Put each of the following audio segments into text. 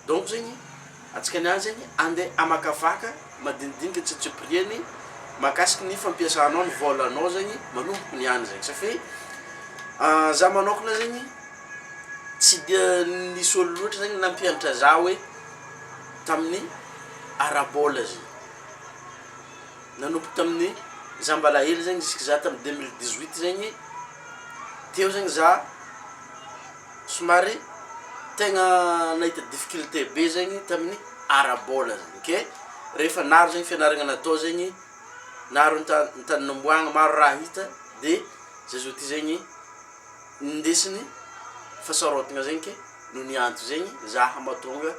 donc zegny atsika niany zegny andeha amakavaka madinidinika tsitsipirieny makasiky ny fampiasanao ny volanao zegny manomboky niany zegny satria za manokana zegny tsy dia nisy olo loatra zegny nampianatra za hoe tamin'ny arabola zegny nanomboky tamin'ny za mbala hely zegny jusque za tamin'ny 2018 zegny teo zegny za somary tegna nahita difficulté be zegny tamin'ny arabola zegny ke rehefa naro zegny fianaragna natao zegny naro tany nomboagna maro raha hita de zay ty zegny ndesiny fasarotigna zegny ke no nianto zegny za matonga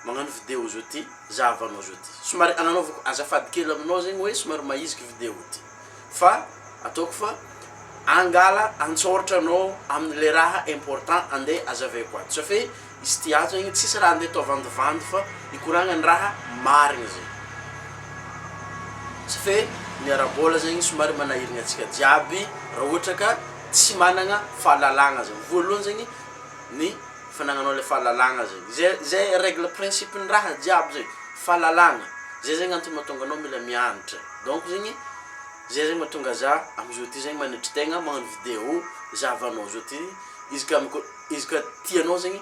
magnano vidéo zao ty za avanao zao ty somary ananovako azafady kely aminao zegny hoe somary maiziky vidéo ty fa ataoko fa angala antsoratra anao amin'le raha important andeha azavaiko ato satria izy ty ato zegny tsisy raha andeha atao vandivandy fa ikoragna ny raha marigny zegny satria ny arabola zegny somary manahirigna atsika jiaby raha ohatra ka tsy managna fahalalagna zegny voalohany zegny ny fanagnanao le fahalalagna zegny zay règle principe ny raha jiaby zegny fahalalagna zay zegny antony mahatonga anao mila mianatra donc zegny zay zegny mahatonga za amizao ty zegny manetry tegna magnano vidéo zavanao zao ty izy ka tianao zegny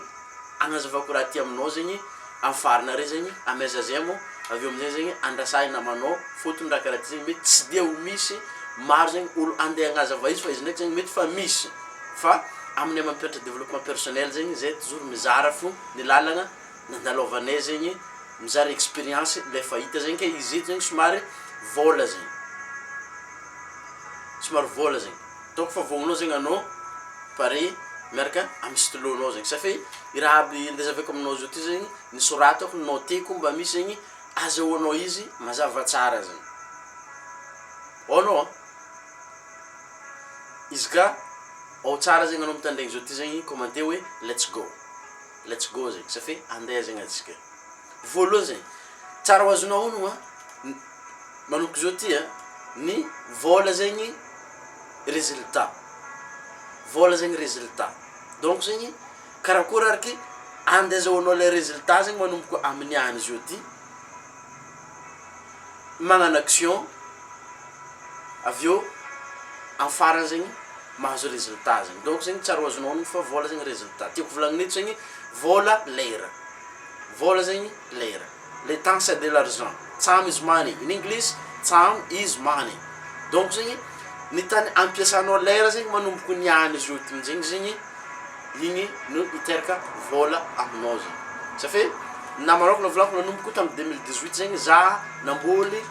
agnazavako raha ty aminao zegny afarina re zegny amezazemo aveo amizay zegny andrasay namanao fotony raha karaha ty zegny mety tsy dia ho misy maro zegny olo andeha agnazava izy fa izy ndraiky zegny mety fa misy fa amin'ny mampiatra développement personnel zegny zay toujours mizara fo ny lalagna nandalovanay zegny mizara expérience le fahita zegny ke izy zegny somary vola zegny donc fa vognonao zegny anao pare miaraka amin'ny stylo-nao zegny satria i raha aby ndezaveko aminao zao ty zegny nisoratako noteko mba misy zegny azahoanao izy mazava tsara zegny anao izy ka ao tsara zegny anao mitandregny zao ty zegny commenté hoe let's go zegny satria andeha zegny atsika voalohany zegny tsara ho azonao ono manomboky zao ty ny vola zegny résultat donc zegny karakory ariky andezahoanao le résultat zegny manomboky amin'ny any zao ty magnano action aveo afarany zegny mahazo résultat zegny donc zegny tsara ho azonao fa vola zegny résultat tiako volagninito zegny vola zegny lera le temps c'est de l'argent time is money in English time is money donc zegny ny tany ampiasanao lera zegny manomboky niany zao ty zegny igny no iteraka vola aminao zegny satria namanokana volako nanomboky tamin'ny 2018 zegny za namboly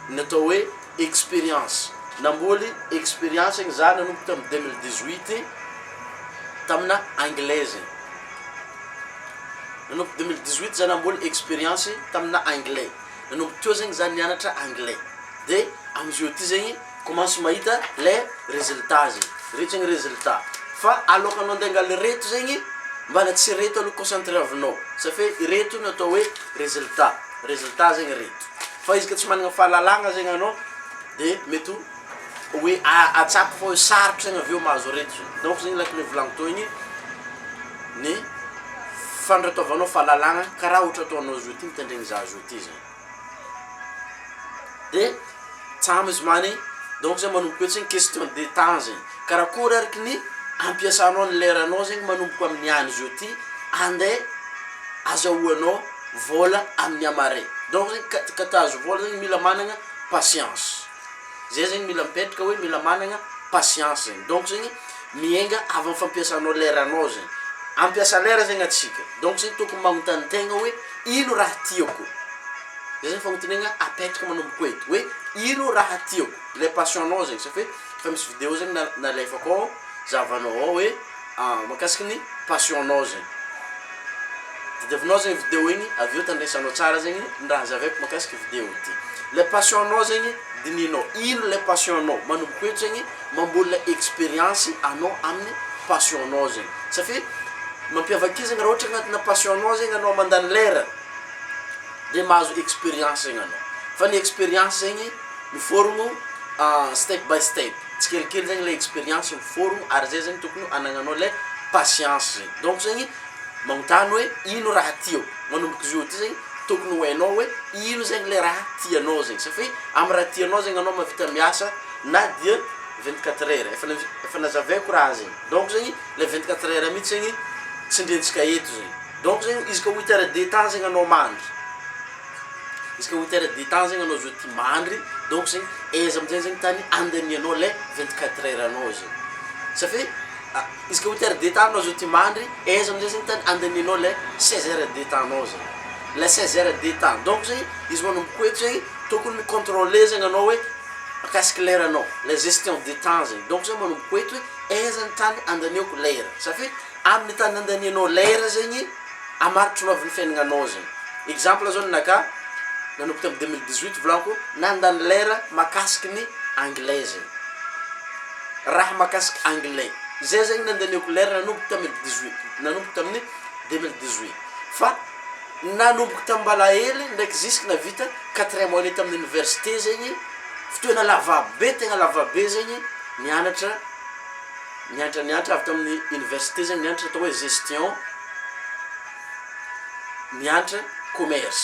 natao hoe expérience zegny za nanomboky tamin'ny 2018 tamina anglais zegny nanomboky 2018 za namboly expérience tamina anglais nanomboky teo zegny za nianatra anglais de amizao ty zegny commence mahita le résultat zegny reto zegny résultat fa alokanao andeha angala reto zegny mbana tsy reto aloha concentré avinao satria reto natao hoe résultat zegny reto fa izy ka tsy managna fahalalagna zegny anao de mety hoe atsapy fa hoe sarotro zegny aveo mahazo reto zegny donc zegny laky le volagno to igny ny fandrataovanao fahalalagna karaha ohatra ataonao zao ty mitandregny za zao ty zegny de time is money donc zegny manomboky zegny question de temps zegny karakory ariky ny ampiasanao ny leranao zegny manomboky amin'ny any zao ty andeha azahoanao vola amin'ny amare donc zegny ka tazo vola zegny mila managna patience zay zegny mila mipetraka hoe mila managna patience zegny donc zegny mienga avy amin'ny fampiasanao leranao zegny ampiasa lera zegny atsika donc zegny tokony magnontany tegna hoe ino raha tiako zay zegny fagnontaniagna apetraka manomboky eto hoe ino raha tiako le passionao zegny satria fa misy vidéo zegny nalefako ao zavanao ao hoe makasiky ny passionao zegny didiavinao zegny vidéo igny aveo tandresanao tsara zegny ny raha zaveko makasiky vidéo ty le passionao zegny dininao ino le passionao manomboky eto zegny mamboly expérience anao amin'ny passionao zegny satria mampiavaky zegny raha ohatra agnatina passionao zegny anao mandany lera de mahazo expérience zegny anao fa ny expérience zegny miforogno step by step tsikelikely zegny le expérience miforogno ary zay zegny tokony anagnanao le patience zegny donc zegny magnontany hoe ino raha tio manomboka izy io ty zegny tokony ho hainao hoe ino zegny le raha tianao zegny satria amin'ny raha tianao zegny anao mahavita miasa na dia 24 heures efa nazavaiko raha zegny donc zegny le 24 heures mihitsy zegny tsindriantsika eto zegny donc zegny izy ka 8 heures de temps zegny anao mandry izy ka 8 heures de temps zegny anao zao ty mandry donc zegny aiza amizay zegny tany andanianao le 24 heures anao zegny satria izy ka 8 heures de temps anao zao ty mandry aiza amizay zegny tany andanianao le 16 heures de temps anao zegny le 16 heures de temps donc zegny izy manomboka eto zegny tokony micontrôler zegny anao hoe makasiky lera anao la gestion de temps zegny donc zegny manomboka eto hoe aiza ny tany andaniako lera satria amin'ny tany andanianao lera zegny amaritry mahavy ny fiaignanao zegny exemple zao ninaka nanomboka tamy 2018 volaniko nandany lera makasiky ny anglais zegny raha makasiky anglais zay zegny nandaniako lera nanomboka tamy 2018 nanomboka tamin'ny 2018 fa nanomboka tamy mbala hely ndraiky jusque navita 4e année tamin'ny université zegny fotoana lavabe tegna lavabe zegny nianatra avy tamin'ny université zegny nianatra atao hoe gestion nianatra commerce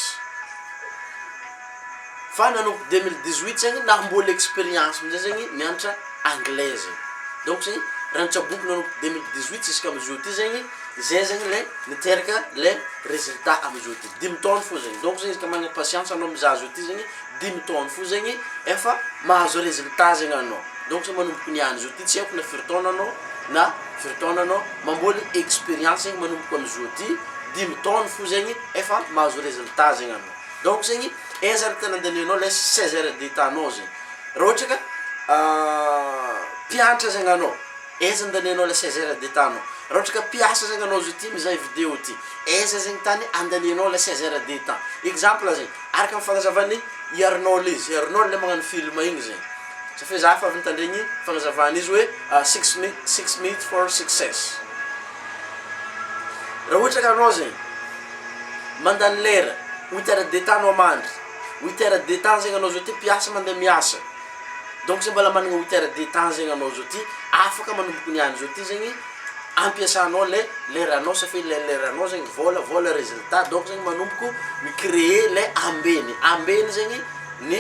fa nanomboka 2018 zegny nambola expérience amizay zegny nianatra anglais zegny donc zegny rantsaboky nanomboka 2018 jusqu'à amizao ty zegny zay zegny le niteraka le résultat amizao ty 10 taona fo zegny donc zegny izy ka magna patience anao mizaha zao ty zegny 10 taona fo zegny efa mahazo résultat zegny anao donc zegny manomboka niany zao ty tsy haiko na firy taona anao na firy taona anao mamboly expérience zegny manomboka amizao ty 10 taona fo zegny efa mahazo résultat zegny anao donc zegny aiza raha tena andanianao le 16 heures de temps anao zegny raha ohatra ka mpianatra zegny anao aiza andanianao le 16 heures de temps anao raha ohatra ka mpiasa zegny anao zao ty mizaha vidéo ty aiza zegny tany andanianao le 16 heures de temps exemple zegny araka amin'ny fagnazavany i Arnold izy Arnold le magnano film igny zegny satria za fa avy nitandregny fagnazavany izy hoe 6 minutes for success raha ohatra ka anao zegny mandany lera 8 heures de temps anao mandry 8 heures de temps zegny anao zao ty mpiasa mandeha miasa donc zegny mbola managna 8 heures de temps zegny anao zao ty afaka manomboka niany zao ty zegny ampiasanao le leranao satria le leranao zegny vola résultat donc zegny manomboko micréer le ambeny zegny ny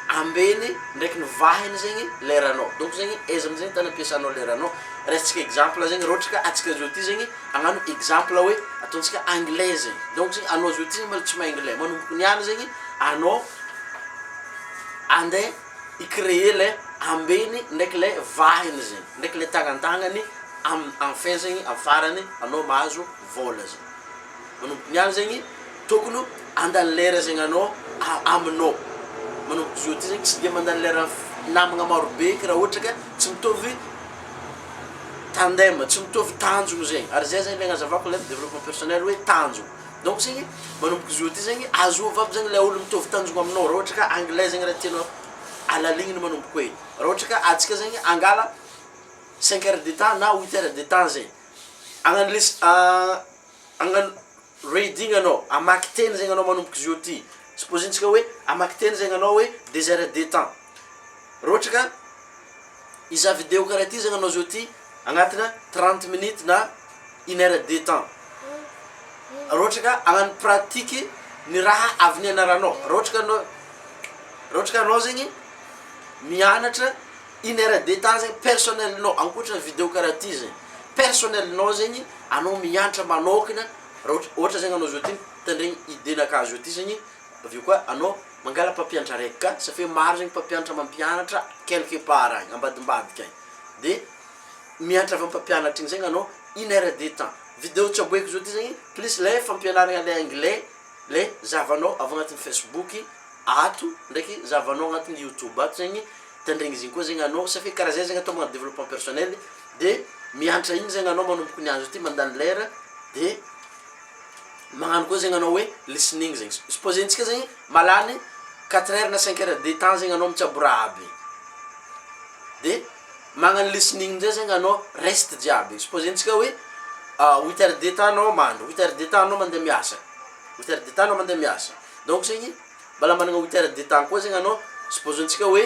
ambeny ndraiky ny vahiny zegny leranao donc zegny aiza amizay tany ampiasanao leranao resitsika exemple zegny raha ohatra ka atsika zao ty zegny agnano exemple hoe ataontsika anglais zegny donc zegny anao zao ty zegny mbola tsy maha-anglais manomboko niany zegny anao andeha icréer le ambeny ndraiky le vahiny zegny ndraiky le tagnantagnany enfin zegny afarany anao mahazo vola zegny manomboko niany zegny tokony andany lera zegny anao aminao manomboko zao ty zegny tsy dia mandany lera namagna marobe raha ohatra ka tsy mitovy tandem tsy mitovy tanjogno zegny ary zay zegny le agnazavako le développement personnel hoe tanjogno donc zegny manomboko zao ty zegny azova aby zegny le olo mitovy tanjogno aminao raha ohatra ka anglais zegny raha tianao alaligniny manomboko hoe raha ohatra ka atsika zegny angala 5 heures de temps na 8 heures de temps zegny agnano reading anao amaky teny zegny anao manomboko zao ty supposentsika hoe amaky teny zegny anao hoe 2 heures de temps raha ohatra ka iza vidéo karaha ty zegny anao zao ty agnatina 30 minutes na 1 heure de temps raha ohatra ka agnano pratique ny raha avy nianaranao raha ohatra ka anao zegny mianatra 1 heure de temps zegny personnelnao ankoatra vidéo karaha ty zegny personnelnao zegny anao mianatra manokana raha ohatra zegny anao zao ty tandregny idénakazy zao ty zegny avy eo koa anao mangala mpampianatra araiky ka satria maro zegny mpampianatra mampianatra quelque part agny ambadimbadika agny de mianatra avy mpampianatra igny zegny anao 1 heure de temps vidéo tsy aboeko zao ty zegny plus le fampianaragna le anglais le zavanao avy agnatin'ny Facebook ato ndraiky zavanao agnatin'ny YouTube ato zegny tandregny izy koa zegny anao satria karaha zay zegny atao magna développement personnel de mianatra igny zegny anao manomboko niany zao ty mandany lera de magnano koa zegny anao hoe listening zegny supposentsika zegny malany 4 heures na 5 heures de temps zegny anao mitsabo raha aby de magnano listening zay zegny anao reste jiaby supposentsika hoe 8 heures de temps anao mandro 8 heures de temps anao mandeha miasa 8 heures de temps anao mandeha miasa donc zegny mbala managna 8 heures de temps koa zegny anao supposentsika hoe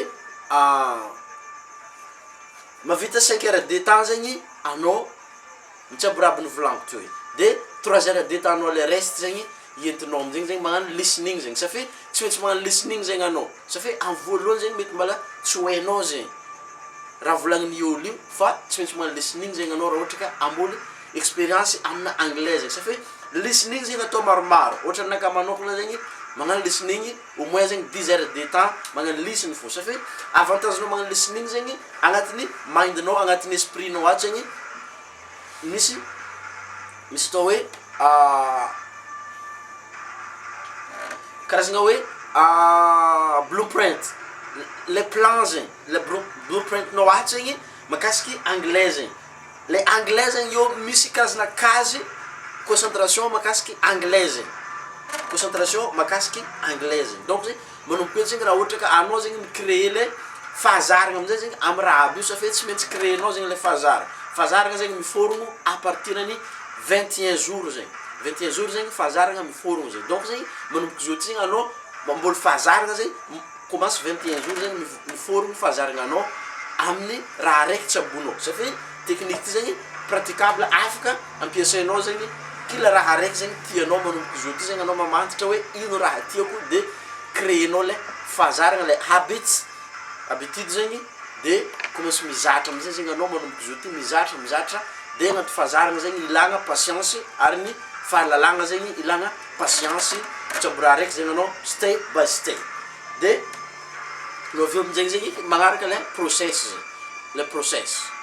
mavita 5 heures de temps zegny anao mitsabo raha aby ny volaniko teo de 3 heures de temps anao le reste zegny entinao amin'izegny zegny magnano listening zegny satria tsy maintsy magnano listening zegny anao satria amin'ny voalohany zegny mety mbala tsy hainao zegny raha volagnin'ny olo io fa tsy maintsy magnano listening zegny anao raha ohatra ka amboly expérience amina anglais zegny satria listening zegny atao maromaro ohatra anaka manokana zegny magnano listening au moins zegny 10 heures de temps magnano listen fo satria avantagenao magnano listening zegny agnatin'ny mindnao agnatin'ny espritnao ato zegny misy atao hoe karazagna hoe blueprint le plan zegny le blueprintnao ato zegny makasiky anglais zegny le anglais zegny io misy karazana case concentration makasiky anglais zegny concentration makasiky anglais zegny donc zegny manomboka zegny raha ohatra ka anao zegny micréer le fahazaragna amin'izay zegny amin'ny raha aby io satria tsy maintsy créenao zegny le fahazaragna zegny miforogno à partir ny 21 jours zegny 21 jours zegny fahazaragna miforogno zegny donc zegny manomboka zao zegny anao mbola fahazaragna zegny commence 21 jours zegny miforogno fahazaragna anao amin'ny raha araiky tsabonao satria technique ty zegny praticable afaka ampiasainao zegny kila raha araiky zegny tianao manomboka zao ty zegny anao mamantatra hoe ino raha tiako de créenao le fahazaragna le habitude zegny de commence mizatra amizay zegny anao manomboka zao ty mizatra de agnaty fahazaragna zegny ilagna patience ary ny fahalalagna zegny ilagna patience tsabo raha araiky zegny anao step by step de no aveo aminjegny zegny magnaraka le process zegny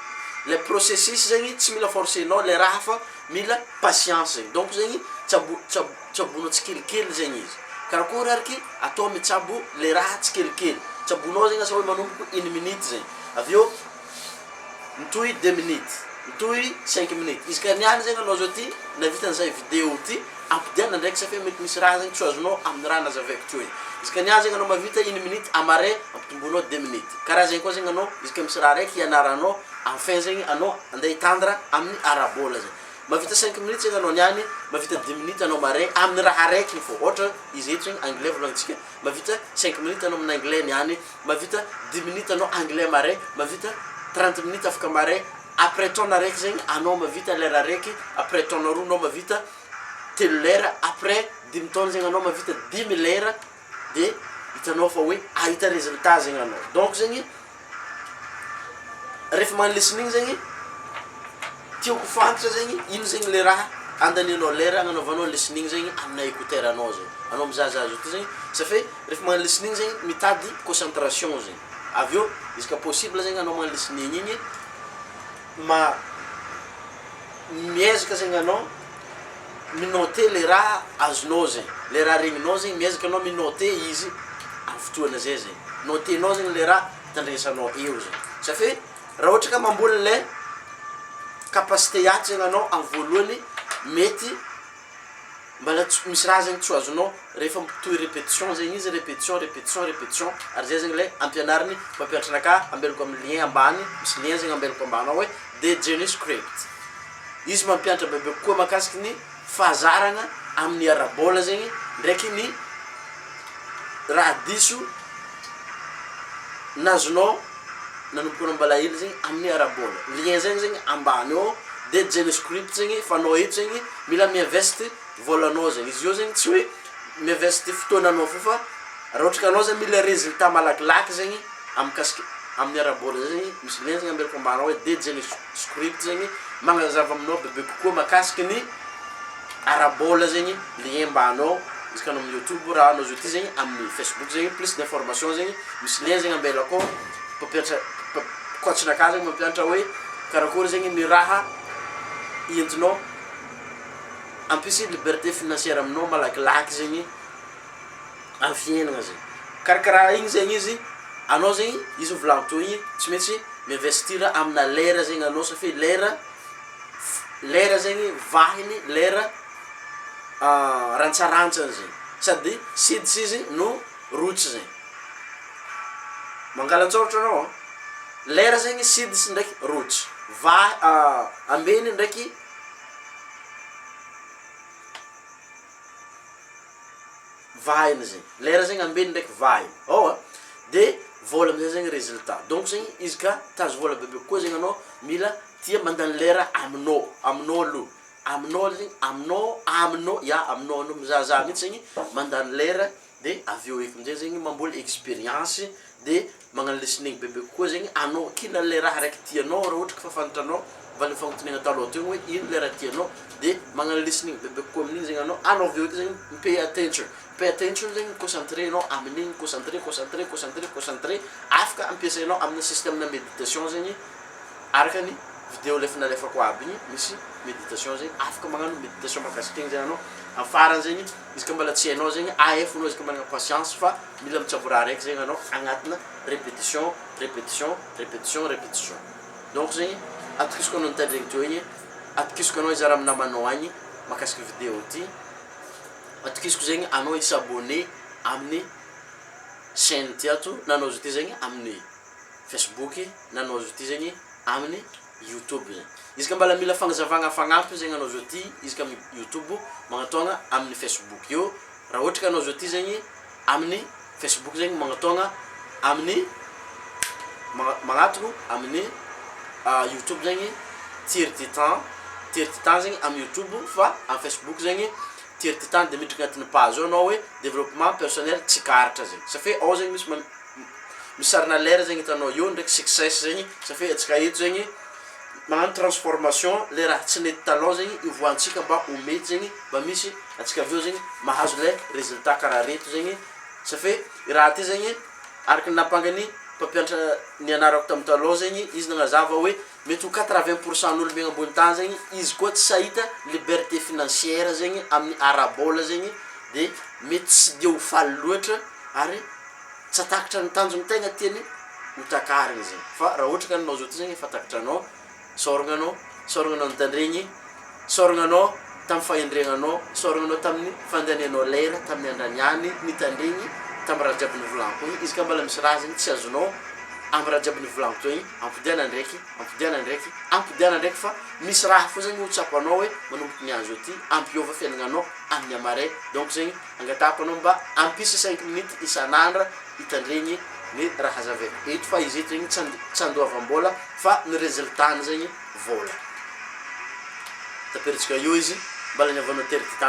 le processus zegny tsy mila forcenao le raha fa mila patience zegny donc zegny tsabonao tsikelikely zegny izy karakory ariky atao mitsabo le raha tsikelikely tsabonao zegny asa hoe manomboko 1 minute zegny aveo mitohy 2 minutes mitohy 5 minutes izy ka niany zegny anao zao ty navita an'izay vidéo ty ampidiana ndraiky satria mety misy raha zegny tsy azonao amin'ny raha nazavaiko teo izy ka niany zegny anao mavita 1 minute amarin ampitomboanao 2 minutes karaha zegny koa zegny anao izy ka misy raha raiky ianaranao enfin zegny anao andeha hitandra amin'ny arabola zegny mavita 5 minutes zegny anao niany mavita 2 minutes anao marin amin'ny raha raiky fo ohatra izy eto zegny anglais volagnintsika mavita 5 minutes anao amin'ny anglais niany mavita 10 minutes anao anglais marin mavita 30 minutes afaka marin après taona raiky zegny anao mavita lera raiky après taona roa anao mavita 3 lera après 10 taona zegny anao mavita 10 lera de hitanao fa hoe ahita résultat zegny anao donc zegny rehefa magnano listening zegny tiako fantatra zegny ino zegny le raha andanianao lera agnanaovanao listening zegny amina écouteur anao zegny anao mizahazaha zao ty zegny satria rehefa magnano listening zegny mitady concentration zegny aveo izy ka possible zegny anao magnano listening igny miezaka zegny anao minoter le raha azonao zegny le raha regninao zegny miezaka anao minoter izy amin'ny fotoana zay zegny notenao zegny le raha tandresanao eo zegny satria raha ohatra ka mamboly le capacité ato zegny anao amin'ny voalohany mety mbala misy raha zegny tsy azonao rehefa mitohy répétition zegny izy répétition ary zay zegny le ampianariny mampianatra anaka ambelako amin'ny lien ambany misy lien zegny ambelako ambany ao hoe de Genius Script izy mampianatra bebe koa makasiky ny fahazaragna amin'ny arabola zegny ndraiky ny raha diso nazonao nanomboka anao mbala hely zegny amin'ny arabola lien zegny zegny ambany ao de Genius Script zegny fanao eto zegny mila miinvesty volanao zegny izy io zegny tsy hoe miinvesty fotoananao fo fa raha ohatra ka anao zegny mila résultat malakilaky zegny amikasiky amin'ny arabola zegny misy lien zegny ambelako ambany ao hoe de Genius Script zegny magnazava aminao bebe kokoa makasiky ny arabola zegny lien mbanao izy ka anao amin'ny YouTube raha anao zao ty zegny amin'ny Facebook zegny plus d'information zegny misy lien zegny ambelako mpampianatra koatsinaka zegny mampianatra hoe karakory zegny ny raha entinao ampisy liberté financière aminao malakilaky zegny amin'ny fiainagna zegny karakaraha igny zegny izy anao zegny izy volagno to igny tsy maintsy miinvestir amina lera zegny anao satria lera zegny vahiny lera rantsarantsany zegny sady siditsy izy no rotsy zegny mangalantsôratra anao lera zegny siditsy ndraiky rotsy ambeny ndraiky vahiny zegny lera zegny ambeny ndraiky vahiny de vola amizay zegny résultat donc zegny izy ka tazo vola bebe koa zegny anao mila tia mandany lera aminao aloha aminao zegny aminao ya aminao no mizahazaha mihitsy zegny mandany lera de avy eo eky amin'izay zegny mamboly expérience de magnano listening bebe kokoa zegny anao kila le raha raiky tianao raha ohatra ka fa fantatranao valy fagnontaniana taloha teo hoe ino le raha tianao de magnano listening bebe kokoa amin'igny zegny anao avy eo eky zegny pay attention zegny concentré anao amin'igny concentré afaka ampiasainao amin'ny système na méditation zegny araka ny vidéo lefa nalefako aby igny misy méditation zegny afaka magnano méditation mahakasiky igny zegny anao afarany zegny izy ka mbola tsy hainao zegny ahefonao izy ka managna patience fa mila mitsabo raha raiky zegny anao agnatina répétition donc zegny atokisiko anao nitady zegny teo igny atokisiko anao izy raha amin'ny namanao agny mahakasiky vidéo ty atokisiko zegny anao isabonné amin'ny chaîne ty ato nanao izy ty zegny amin'ny Facebook nanao izy ty zegny amin'ny YouTube zegny izy ka mbala mila fagnazavagna fagnampy zegny anao izy ty izy ka amin'ny YouTube magnatona amin'ny Facebook io raha ohatra ka anao izy ty zegny amin'ny Facebook zegny magnatona amin'ny magnatoko amin'ny YouTube zegny Tir Titan zegny amin'ny YouTube fa amin'ny Facebook zegny Tir Titan de miditra agnatin'ny page anao hoe développement personnel tsy karatra zegny safe ao zegny misy sarina lera zegny hitanao io ndraiky success zegny safe atsika eto zegny magnano transformation le raha tsy nety taloha zegny ivoantsika mba ho mety zegny mba misy atsika avy eo zegny mahazo le résultat karaha reto zegny safe raha ty zegny araky nampangany mpampianatra nianarako tamin'ny taloha zegny izy nagnazava hoe mety ho 80% n'olombegna ambony tany zegny izy koa tsy sahita liberté financière zegny amin'ny arabola zegny de mety tsy de ho faly loatra ary tsy atakatra ny tanjony tegna tiany ho takarigny zegny fa raha ohatra ka anao zao ty zegny efa takatranao sorognanao nitandregny sorognanao tamin'ny fahendregnanao sorognanao tamin'ny fandanianao lera tamin'ny andraniany nitandregny tamin'ny raha jiaby nivolaniko igny izy ka mbala misy raha zegny tsy azonao amin'ny raha jiaby nivolaniko teo igny ampidiana ndraiky fa misy raha fo zegny ho tsapanao hoe manomboky niazo io ty ampiova fiaignanao amin'ny amaray donc zegny angatahako anao mba ampisy 5 minutes isan'andra hitandregny ny raha hazavaiko eto fa izy eto zegny tsy andoavam-bola fa ny résultat zegny vola taperitsika io izy mbala niavanao Tir Titan